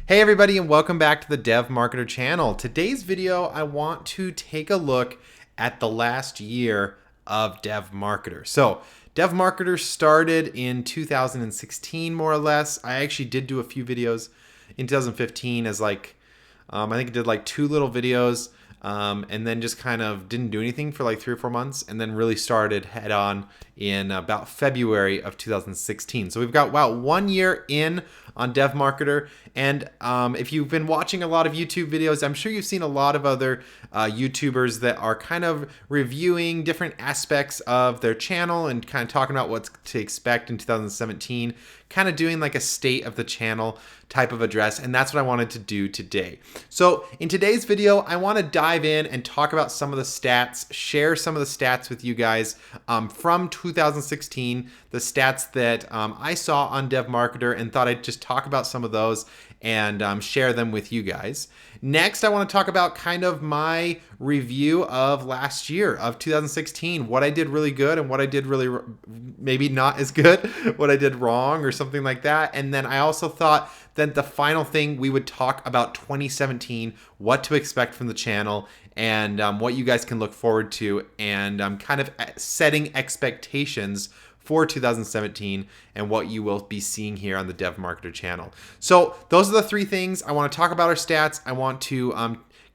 Hey everybody, and welcome back to the DevMarketer channel. Today's video, I want to take a look at the last year of DevMarketer. So DevMarketer started in 2016 more or less. I actually did do a few videos in 2015 as I think I did like 2 little videos and then just kind of didn't do anything for like 3 or 4 months, and then really started head on in about February of 2016. So we've got about 1 year in on DevMarketer. And if you've been watching a lot of YouTube videos, I'm sure you've seen a lot of other YouTubers that are kind of reviewing different aspects of their channel and kind of talking about what to expect in 2017, kind of doing like a state of the channel type of address. And that's what I wanted to do today. So in today's video, I want to dive in and talk about some of the stats, share some of the stats with you guys from 2016, the stats that I saw on DevMarketer, and thought I'd just talk about some of those and share them with you guys. Next, I want to talk about kind of my review of last year of 2016, what I did really good and what I did really maybe not as good, what I did wrong or something like that. And then I also thought that the final thing, we would talk about 2017, what to expect from the channel, and what you guys can look forward to, and kind of setting expectations for 2017 and what you will be seeing here on the DevMarketer channel. So those are the 3 things. I want to talk about our stats. I want to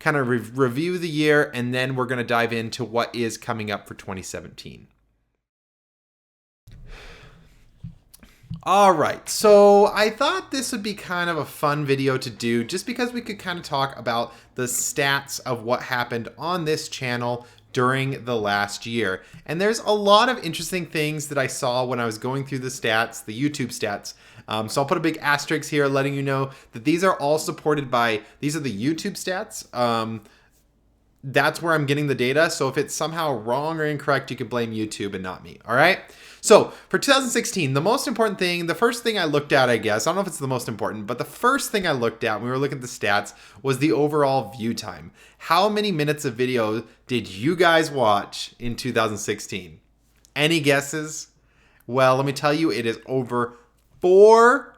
kind of review the year, and then we're going to dive into what is coming up for 2017. All right, so I thought this would be kind of a fun video to do just because we could kind of talk about the stats of what happened on this channel during the last year. And there's a lot of interesting things that I saw when I was going through the stats, the YouTube stats. So I'll put a big asterisk here letting you know that these are all supported by, these are the YouTube stats. That's where I'm getting the data. So if it's somehow wrong or incorrect, you can blame YouTube and not me. All right. So for 2016, the most important thing, the first thing I looked at, I guess, I don't know if it's the most important, but the first thing I looked at when we were looking at the stats was the overall view time. How many minutes of video did you guys watch in 2016? Any guesses? Well, let me tell you, it is over 4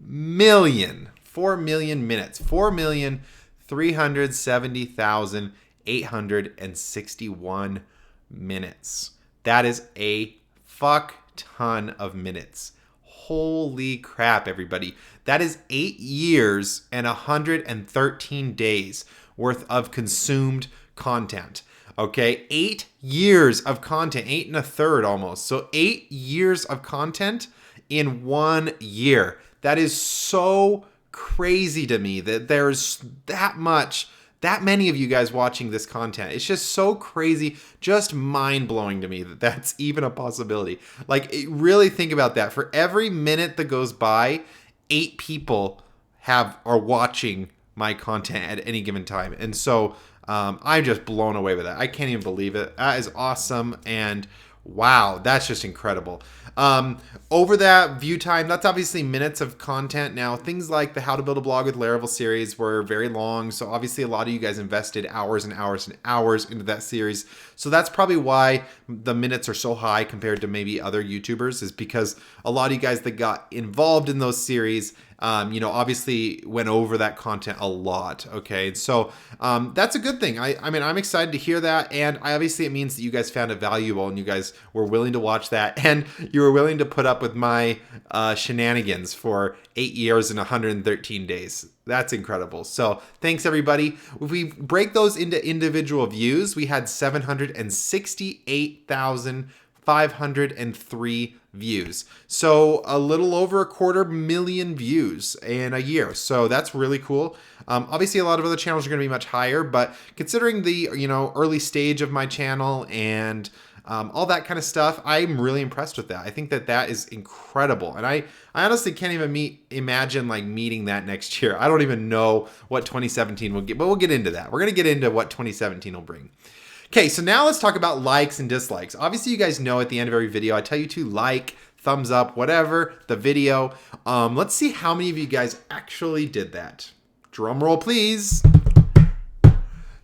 million. 4 million minutes. 4,370,861 minutes. That is a fuck ton of minutes. Holy crap, everybody. That is 8 years and 113 days worth of consumed content. Okay, 8 years of content, 8 1/3 almost. So 8 years of content in 1 year. That is so crazy to me that there's that many of you guys watching this content. It's just so crazy, just mind-blowing to me that that's even a possibility. Like, really think about that. For every minute that goes by, 8 people are watching my content at any given time. And so I'm just blown away with that. I can't even believe it. That is awesome. And wow, that's just incredible. Over that view time, that's obviously minutes of content. Now, things like the How to Build a Blog with Laravel series were very long. So obviously a lot of you guys invested hours and hours and hours into that series. So that's probably why the minutes are so high compared to maybe other YouTubers, is because a lot of you guys that got involved in those series obviously went over that content a lot. Okay. So, that's a good thing. I mean, I'm excited to hear that. And obviously it means that you guys found it valuable and you guys were willing to watch that. And you were willing to put up with my, shenanigans for 8 years and 113 days. That's incredible. So thanks everybody. If we break those into individual views, we had 768,503 views. So a little over 250,000 views in a year. So that's really cool. Obviously a lot of other channels are going to be much higher, but considering the, early stage of my channel and all that kind of stuff, I'm really impressed with that. I think that is incredible. And I honestly can't even imagine like meeting that next year. I don't even know what 2017 will get, but we'll get into that. We're going to get into what 2017 will bring. Okay, so now let's talk about likes and dislikes. Obviously, you guys know at the end of every video, I tell you to like, thumbs up, whatever, the video. Let's see how many of you guys actually did that. Drum roll, please.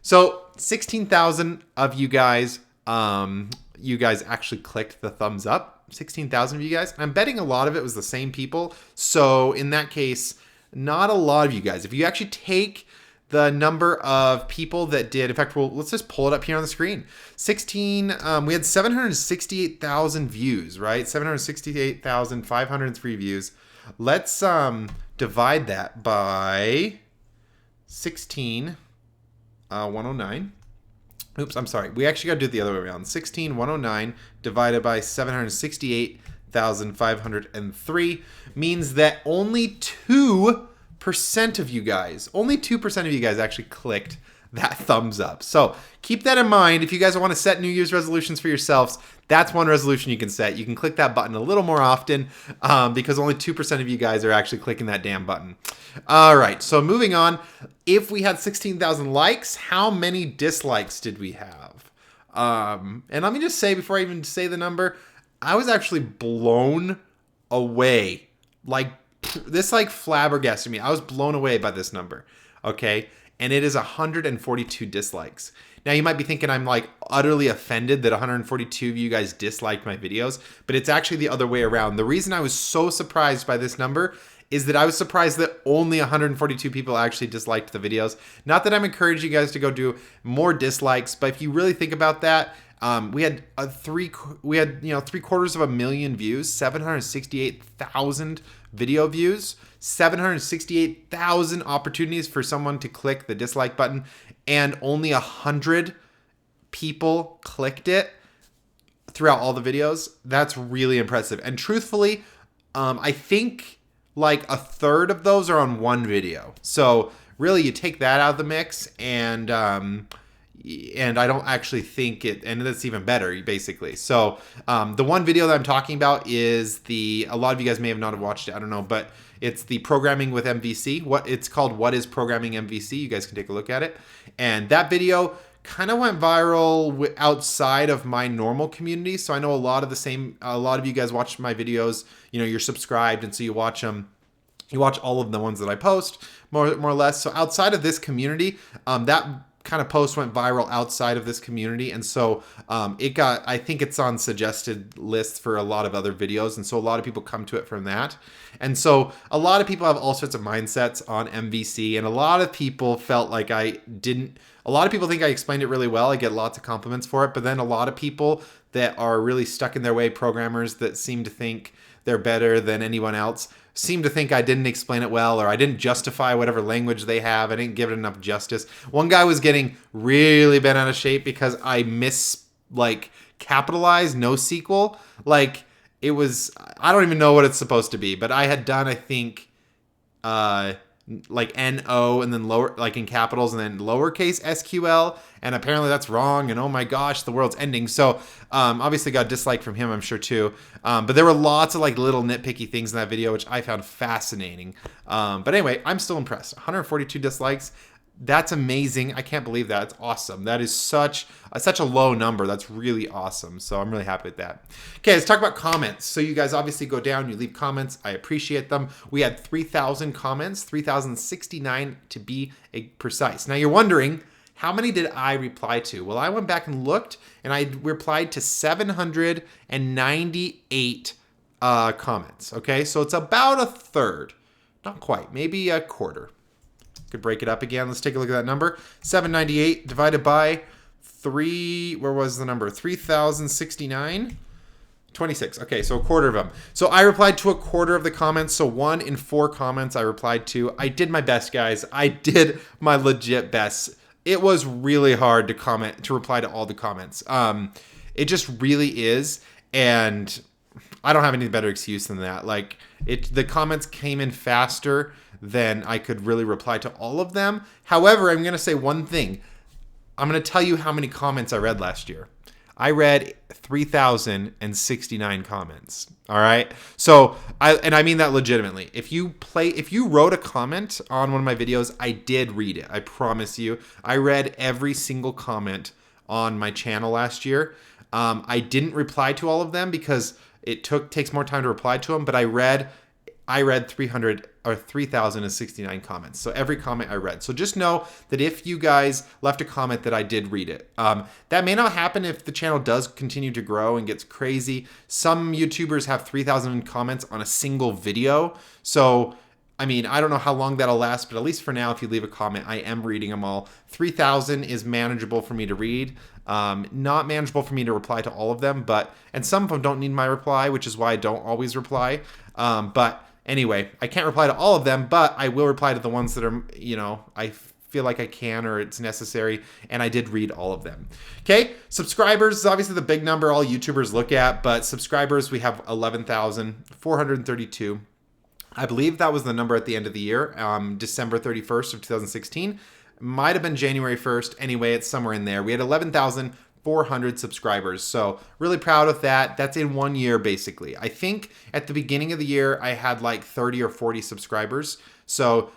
So 16,000 of you guys actually clicked the thumbs up. 16,000 of you guys. I'm betting a lot of it was the same people. So in that case, not a lot of you guys. If you actually take the number of people that did, in fact, let's just pull it up here on the screen. We had 768,000 views, right? 768,503 views. Let's divide that by 109. Oops, I'm sorry. We actually got to do it the other way around. 16109 divided by 768,503 means that only 2% of you guys, actually clicked that thumbs up. So keep that in mind. If you guys want to set New Year's resolutions for yourselves, that's one resolution you can set. You can click that button a little more often because only 2% of you guys are actually clicking that damn button. All right, so moving on. If we had 16,000 likes, how many dislikes did we have? And let me just say, before I even say the number, I was actually blown away. This flabbergasted me. I was blown away by this number, okay? And it is 142 dislikes. Now, you might be thinking I'm utterly offended that 142 of you guys disliked my videos, but it's actually the other way around. The reason I was so surprised by this number is that I was surprised that only 142 people actually disliked the videos. Not that I'm encouraging you guys to go do more dislikes, but if you really think about that, we had 750,000 views, 768,000 video views, 768,000 opportunities for someone to click the dislike button, and only 100 people clicked it throughout all the videos. That's really impressive. And truthfully, I think a third of those are on one video. So really, you take that out of the mix, and I don't actually think it, and that's even better, basically. So the one video that I'm talking about is a lot of you guys may have not have watched it, I don't know, but it's the Programming with MVC. It's called What is Programming MVC? You guys can take a look at it. And that video kind of went viral outside of my normal community. So I know a lot of you guys watch my videos, you're subscribed, and so you watch them. You watch all of the ones that I post, more or less. So outside of this community, that kind of post went viral outside of this community, and so I think it's on suggested lists for a lot of other videos, and so a lot of people come to it from that. And so a lot of people have all sorts of mindsets on MVC, and a lot of people felt like a lot of people think I explained it really well. I get lots of compliments for it, but then a lot of people that are really stuck in their way, programmers that seem to think they're better than anyone else, seem to think I didn't explain it well, or I didn't justify whatever language they have. I didn't give it enough justice. One guy was getting really bent out of shape because I capitalized NoSQL. It was, I don't even know what it's supposed to be, but I had done, I think, NO and then lower, in capitals, and then lowercase SQL, and apparently that's wrong, and oh my gosh, the world's ending. So obviously got a dislike from him, I'm sure too, but there were lots of little nitpicky things in that video which I found fascinating. But anyway, I'm still impressed. 142 dislikes. That's amazing. I can't believe that. It's awesome. That is such a low number. That's really awesome. So I'm really happy with that. Okay, let's talk about comments. So you guys obviously go down, you leave comments. I appreciate them. We had 3,000 comments, 3,069 to be precise. Now you're wondering, how many did I reply to? Well, I went back and looked, and I replied to 798 comments. Okay, so it's about a third. Not quite, maybe a quarter. Could break it up again. Let's take a look at that number. 798 divided by 3,069? 26. Okay, so a quarter of them. So I replied to a quarter of the comments. So 1 in 4 comments I replied to. I did my best, guys. I did my legit best. It was really hard to reply to all the comments. It just really is. And I don't have any better excuse than that. The comments came in faster than I could really reply to all of them. However, I'm going to say one thing. I'm going to tell you how many comments I read last year. I read 3,069 comments. All right. So I mean that legitimately. If you wrote a comment on one of my videos, I did read it. I promise you. I read every single comment on my channel last year. I didn't reply to all of them because it takes more time to reply to them, but I read 3,069 comments. So every comment I read. So just know that if you guys left a comment that I did read it. That may not happen if the channel does continue to grow and gets crazy. Some YouTubers have 3,000 comments on a single video. So I mean, I don't know how long that'll last, but at least for now, if you leave a comment, I am reading them all. 3,000 is manageable for me to read. Not manageable for me to reply to all of them, and some of them don't need my reply, which is why I don't always reply. But anyway, I can't reply to all of them, but I will reply to the ones that are, I feel like I can or it's necessary, and I did read all of them. Okay, subscribers is obviously the big number all YouTubers look at, but subscribers, we have 11,432. I believe that was the number at the end of the year, December 31st of 2016. Might have been January 1st. Anyway, it's somewhere in there. We had 11,400 subscribers. So really proud of that. That's in 1 year, basically. I think at the beginning of the year, I had like 30 or 40 subscribers. So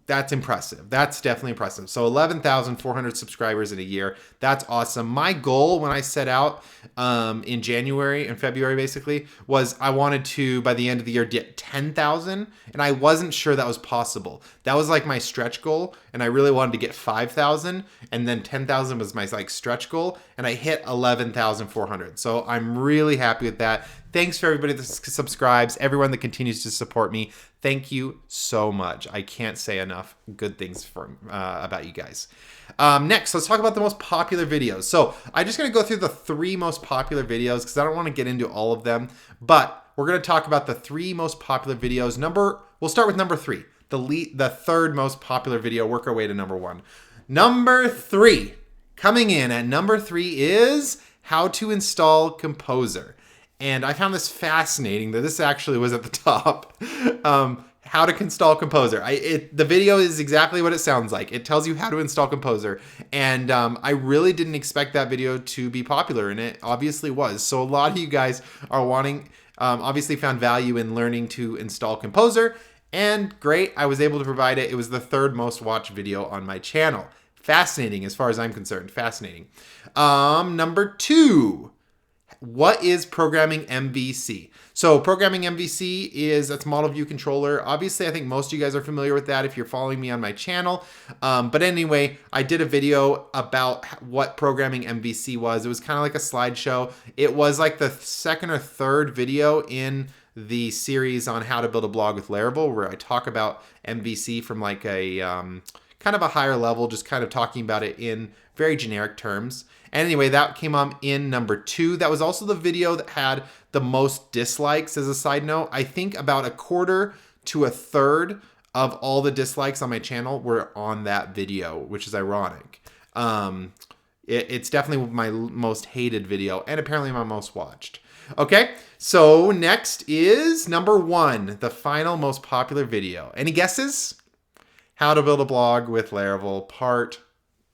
that's impressive. That's definitely impressive. So 11,400 subscribers in a year. That's awesome. My goal when I set out in January and February, basically, was I wanted to, by the end of the year, get 10,000. And I wasn't sure that was possible. That was like my stretch goal. And I really wanted to get 5,000. And then 10,000 was my like stretch goal. And I hit 11,400. So I'm really happy with that. Thanks for everybody that subscribes, everyone that continues to support me. Thank you so much. I can't say enough good things about you guys. Next, let's talk about the most popular videos. So I'm just going to go through the 3 most popular videos because I don't want to get into all of them. But we're going to talk about the 3 most popular videos. We'll start with number 3, the third most popular video. Work our way to number 1. Number 3, coming in at number 3 is how to install Composer. And I found this fascinating that this actually was at the top. How to install Composer. The video is exactly what it sounds like. It tells you how to install Composer. And I really didn't expect that video to be popular, and it obviously was. So a lot of you guys are obviously found value in learning to install Composer. And great, I was able to provide it. It was the 3rd most watched video on my channel. Fascinating as far as I'm concerned. Fascinating. Number 2. What is programming MVC? So programming MVC that's model view controller. Obviously, I think most of you guys are familiar with that if you're following me on my channel. But anyway, I did a video about what programming MVC was. It was kind of like a slideshow. It was like the 2nd or 3rd video in the series on how to build a blog with Laravel, where I talk about MVC from like a kind of a higher level, just kind of talking about it in very generic terms. Anyway, that came on in number 2. That was also the video that had the most dislikes as a side note. I think about 1/4 to 1/3 of all the dislikes on my channel were on that video, which is ironic. It's definitely my most hated video and apparently my most watched. Okay, so next is number 1, the final most popular video. Any guesses? How to build a blog with Laravel, part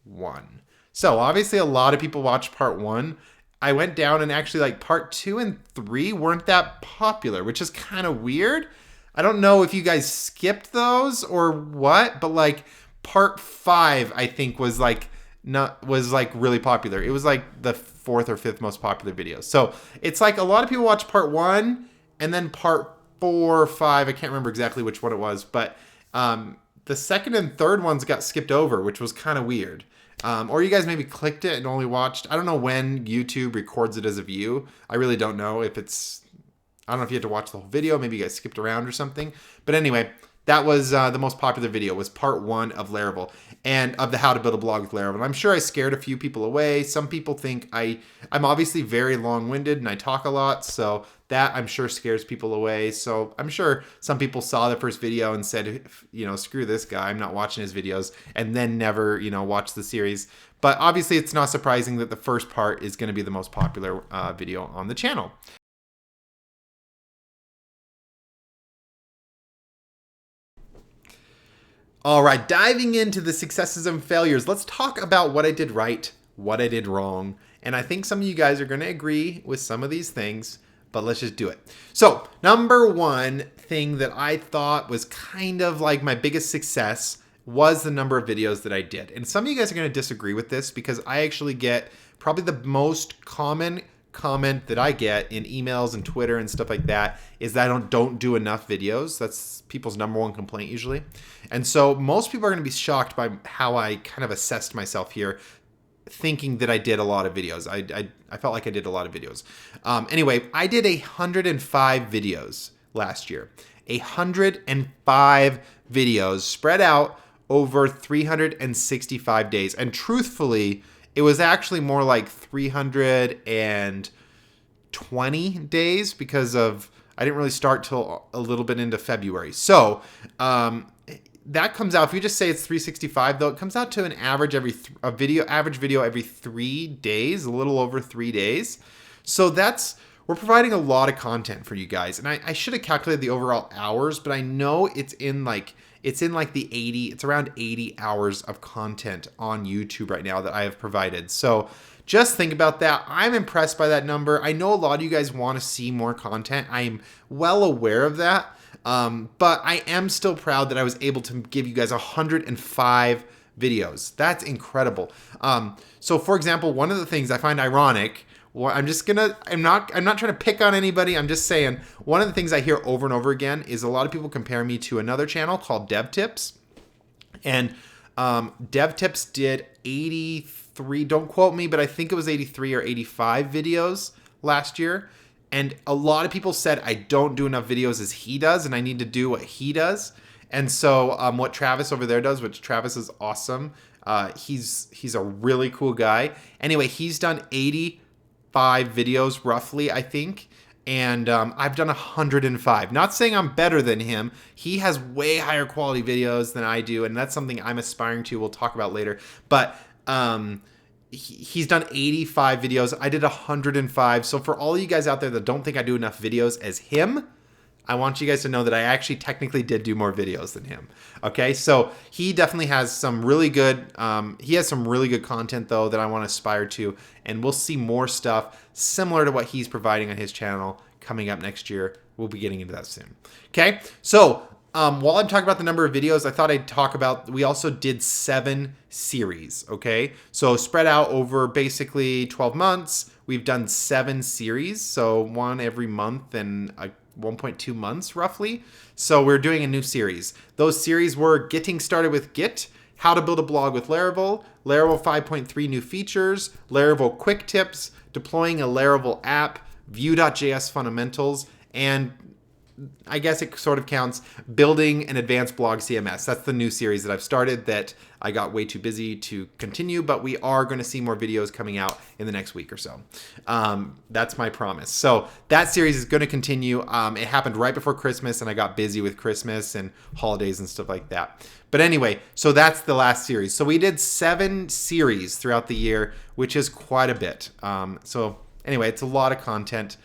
1. So obviously a lot of people watched part 1. I went down and actually like part 2 and 3 weren't that popular, which is kind of weird. I don't know if you guys skipped those or what, but like part 5 I think was like really popular. It was like the 4th or 5th most popular video. So it's like a lot of people watched part 1 and then part 4 or 5. I can't remember exactly which one it was, but the 2nd and 3rd ones got skipped over, which was kind of weird. Or you guys maybe clicked it and only watched. I don't know when YouTube records it as a view. I really don't know if I don't know if you had to watch the whole video. Maybe you guys skipped around or something. But anyway, that was the most popular video, was part 1 of Laravel and of the how to build a blog with Laravel. And I'm sure I scared a few people away. Some people think I'm obviously very long-winded and I talk a lot. So that I'm sure scares people away. So I'm sure some people saw the first video and said, screw this guy, I'm not watching his videos, and then never, watch the series. But obviously it's not surprising that the first part is going to be the most popular video on the channel. All right, diving into the successes and failures, let's talk about what I did right, what I did wrong. And I think some of you guys are going to agree with some of these things, but let's just do it. So number 1 thing that I thought was kind of like my biggest success was the number of videos that I did. And some of you guys are going to disagree with this because I actually get probably the most common comment that I get in emails and Twitter and stuff like that is that I don't do enough videos. That's people's number 1 complaint usually. And so most people are going to be shocked by how I kind of assessed myself here, thinking that I did a lot of videos. I felt like I did a lot of videos. Anyway, I did 105 videos last year. 105 videos spread out over 365 days. And truthfully, it was actually more like 320 days because of I didn't really start till a little bit into February. So that comes out, if you just say it's 365 though, it comes out to an average average video every 3 days, a little over 3 days. So we're providing a lot of content for you guys. And I should have calculated the overall hours, but I know it's around 80 hours of content on YouTube right now that I have provided. So just think about that. I'm impressed by that number. I know a lot of you guys want to see more content. I am well aware of that. But I am still proud that I was able to give you guys 105 videos. That's incredible. So for example, one of the things I find ironic, well, I'm not trying to pick on anybody. I'm just saying one of the things I hear over and over again is a lot of people compare me to another channel called DevTips. And DevTips did 83, don't quote me, but I think it was 83 or 85 videos last year. And a lot of people said I don't do enough videos as he does, and I need to do what he does. And so what Travis over there does, which Travis is awesome. He's a really cool guy. Anyway, he's done 85 videos roughly, I think. And I've done 105. Not saying I'm better than him. He has way higher quality videos than I do, and that's something I'm aspiring to. We'll talk about later. But he's done 85 videos. I did 105. So for all you guys out there that don't think I do enough videos as him, I want you guys to know that I actually technically did do more videos than him. Okay, so he definitely has some really good, content though that I want to aspire to, and we'll see more stuff similar to what he's providing on his channel coming up next year. We'll be getting into that soon. Okay, so while I'm talking about the number of videos, I thought I'd talk about, we also did 7 series, okay? So spread out over basically 12 months, we've done 7 series, so one every month and 1.2 months roughly. So we're doing a new series. Those series were Getting Started with Git, How to Build a Blog with Laravel, Laravel 5.3 new features, Laravel quick tips, deploying a Laravel app, Vue.js fundamentals, and I guess it sort of counts building an advanced blog CMS. That's the new series that I've started that I got way too busy to continue, but we are going to see more videos coming out in the next week or so. That's my promise. So that series is going to continue. It happened right before Christmas, and I got busy with Christmas and holidays and stuff like that. But anyway, so that's the last series. So we did 7 series throughout the year, which is quite a bit. So anyway, it's a lot of content.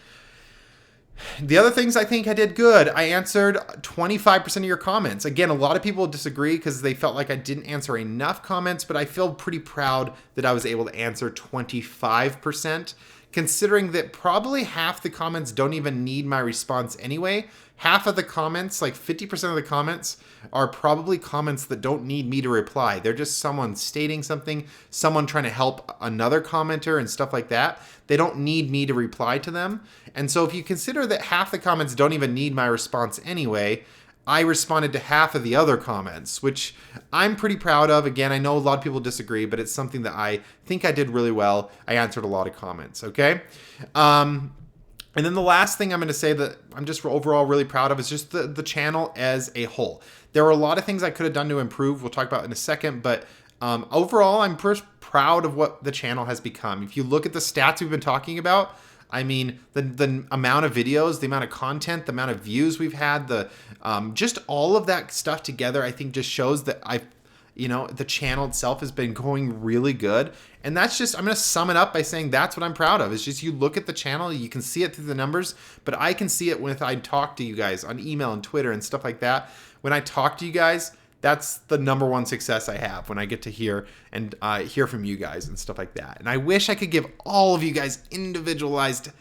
The other things I think I did good, I answered 25% of your comments. Again, a lot of people disagree because they felt like I didn't answer enough comments, but I feel pretty proud that I was able to answer 25%, considering that probably half the comments don't even need my response anyway. Half of the comments, like 50% of the comments, are probably comments that don't need me to reply. They're just someone stating something, someone trying to help another commenter and stuff like that. They don't need me to reply to them. And so if you consider that half the comments don't even need my response anyway, I responded to half of the other comments, which I'm pretty proud of. Again, I know a lot of people disagree, but it's something that I think I did really well. I answered a lot of comments, okay? And then the last thing I'm going to say that I'm just overall really proud of is just the channel as a whole. There were a lot of things I could have done to improve. We'll talk about in a second, but overall, I'm proud of what the channel has become. If you look at the stats we've been talking about, I mean, the amount of videos, the amount of content, the amount of views we've had, just all of that stuff together, I think just shows that the channel itself has been going really good. And that's just, I'm going to sum it up by saying that's what I'm proud of. It's just, you look at the channel, you can see it through the numbers, but I can see it when I talk to you guys on email and Twitter and stuff like that. When I talk to you guys, that's the number one success I have, when I get to hear hear from you guys and stuff like that. And I wish I could give all of you guys individualized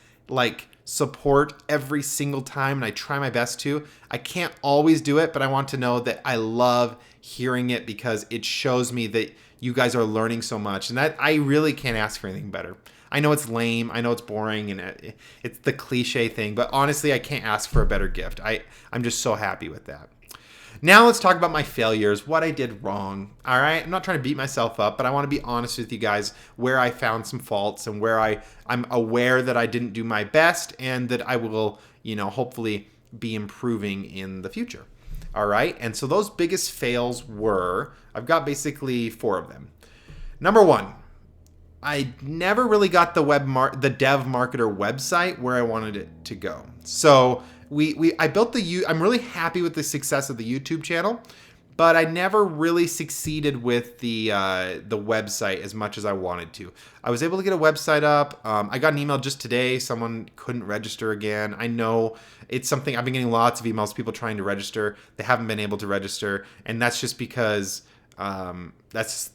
support every single time, and I try my best to. I can't always do it, but I want to know that I love hearing it because it shows me that you guys are learning so much, and that I really can't ask for anything better. I know it's lame, I know it's boring, and it's the cliche thing, but honestly, I can't ask for a better gift. I'm just so happy with that. Now let's talk about my failures, what I did wrong. All right, I'm not trying to beat myself up, but I want to be honest with you guys where I found some faults and where I'm aware that I didn't do my best, and that I will, hopefully be improving in the future. All right. And so those biggest fails were, I've got basically 4 of them. Number 1, I never really got the DevMarketer website where I wanted it to go. So I built I'm really happy with the success of the YouTube channel, but I never really succeeded with the website as much as I wanted to. I was able to get a website up. I got an email just today. Someone couldn't register again. I know it's something, I've been getting lots of emails, people trying to register. They haven't been able to register. And that's just because that's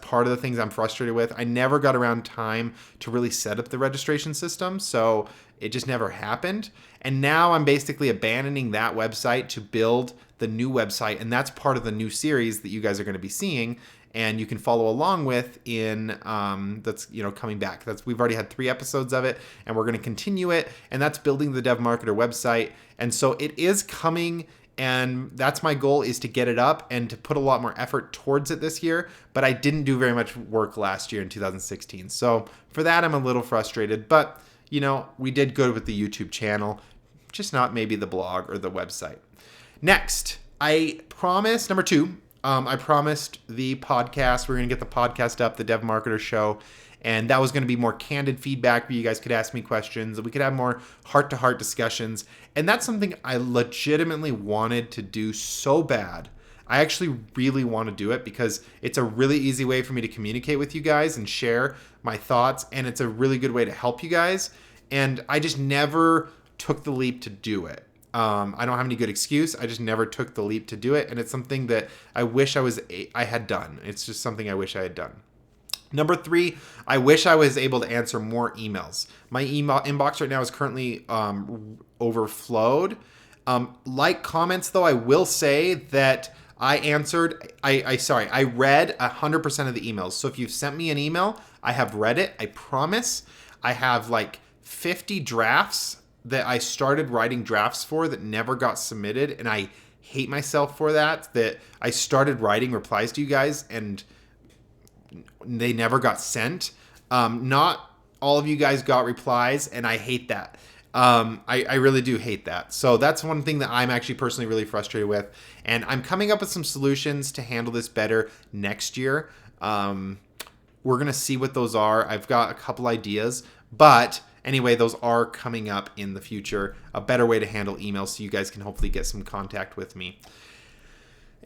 part of the things I'm frustrated with. I never got around time to really set up the registration system. So it just never happened. And now I'm basically abandoning that website to build the new website. And that's part of the new series that you guys are going to be seeing. And you can follow along with in that's coming back. We've already had 3 episodes of it, and we're going to continue it. And that's building the DevMarketer website. And so it is coming. And that's my goal, is to get it up and to put a lot more effort towards it this year. But I didn't do very much work last year in 2016. So for that, I'm a little frustrated. But, we did good with the YouTube channel, just not maybe the blog or the website. Next, I promised, number 2, I promised the podcast. We're going to get the podcast up, the DevMarketer show. And that was going to be more candid feedback where you guys could ask me questions and we could have more heart-to-heart discussions. And that's something I legitimately wanted to do so bad. I actually really want to do it because it's a really easy way for me to communicate with you guys and share my thoughts. And it's a really good way to help you guys. And I just never took the leap to do it. I don't have any good excuse. I just never took the leap to do it. And it's something that I wish I had done. It's just something I wish I had done. Number 3, I wish I was able to answer more emails. My email inbox right now is currently overflowed. Like comments, though, I will say that I answered, I read 100% of the emails. So if you've sent me an email, I have read it. I promise. I have like 50 drafts that I started writing drafts for that never got submitted. And I hate myself for that I started writing replies to you guys and they never got sent. Not all of you guys got replies, and I hate that. I really do hate that. So that's one thing that I'm actually personally really frustrated with. And I'm coming up with some solutions to handle this better next year. We're going to see what those are. I've got a couple ideas. But anyway, those are coming up in the future. A better way to handle emails so you guys can hopefully get some contact with me.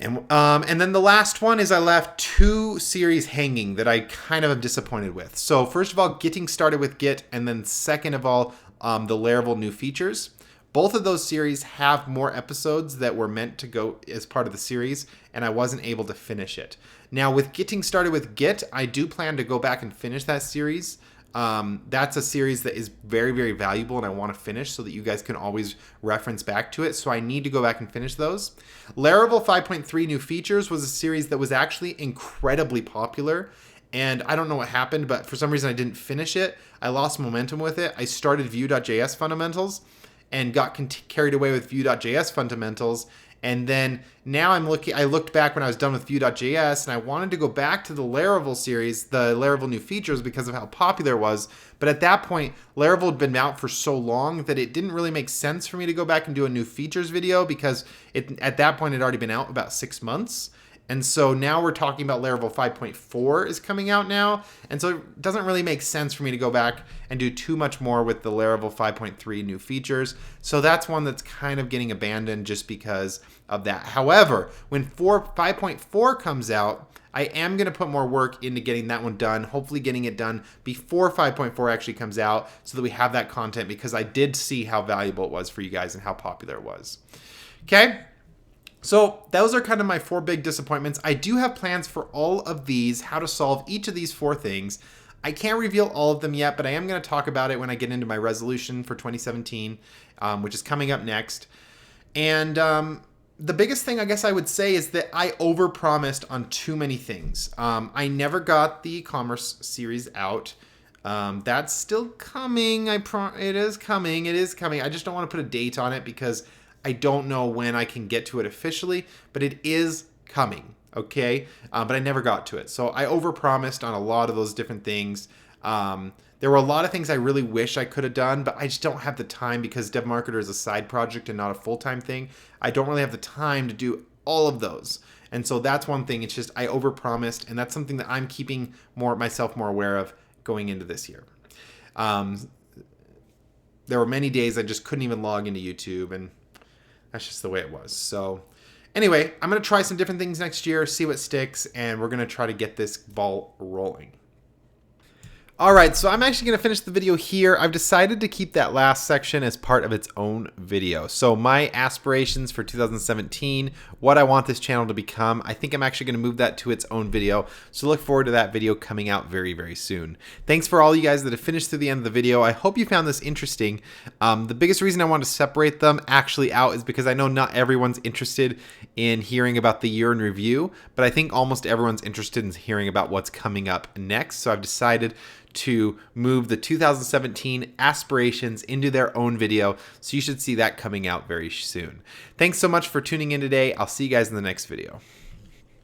And then the last one is I left 2 series hanging that I kind of am disappointed with. So first of all, getting started with Git, and then second of all, the Laravel new features. Both of those series have more episodes that were meant to go as part of the series, and I wasn't able to finish it. Now with getting started with Git, I do plan to go back and finish that series. That's a series that is very, very valuable and I want to finish so that you guys can always reference back to it. So I need to go back and finish those. Laravel 5.3 new features was a series that was actually incredibly popular. And I don't know what happened, but for some reason I didn't finish it. I lost momentum with it. I started Vue.js fundamentals and got carried away with Vue.js fundamentals. And then now I looked back when I was done with Vue.js and I wanted to go back to the Laravel series, the Laravel new features, because of how popular it was. But at that point, Laravel had been out for so long that it didn't really make sense for me to go back and do a new features video because at that point it had already been out about 6 months. And so now we're talking about Laravel 5.4 is coming out now. And so it doesn't really make sense for me to go back and do too much more with the Laravel 5.3 new features. So that's one that's kind of getting abandoned just because of that. However, when 5.4 comes out, I am going to put more work into getting that one done, hopefully getting it done before 5.4 actually comes out so that we have that content because I did see how valuable it was for you guys and how popular it was. Okay. So those are kind of my 4 big disappointments. I do have plans for all of these, how to solve each of these 4 things. I can't reveal all of them yet, but I am going to talk about it when I get into my resolution for 2017, which is coming up next. And the biggest thing I guess I would say is that I overpromised on too many things. I never got the e-commerce series out. That's still coming. It is coming. I just don't want to put a date on it because I don't know when I can get to it officially, but it is coming, okay? But I never got to it. So I overpromised on a lot of those different things. There were a lot of things I really wish I could have done, but I just don't have the time because DevMarketer is a side project and not a full-time thing. I don't really have the time to do all of those. And so that's one thing. It's just I overpromised, and that's something that I'm keeping myself more aware of going into this year. There were many days I just couldn't even log into YouTube, and that's just the way it was. So anyway, I'm going to try some different things next year, see what sticks, and we're going to try to get this ball rolling. All right, so I'm actually going to finish the video here. I've decided to keep that last section as part of its own video. So my aspirations for 2017, what I want this channel to become, I think I'm actually going to move that to its own video. So look forward to that video coming out very, very soon. Thanks for all you guys that have finished through the end of the video. I hope you found this interesting. The biggest reason I want to separate them actually out is because I know not everyone's interested in hearing about the year in review, but I think almost everyone's interested in hearing about what's coming up next. So I've decided to move the 2017 aspirations into their own video. So you should see that coming out very soon. Thanks so much for tuning in today. I'll see you guys in the next video.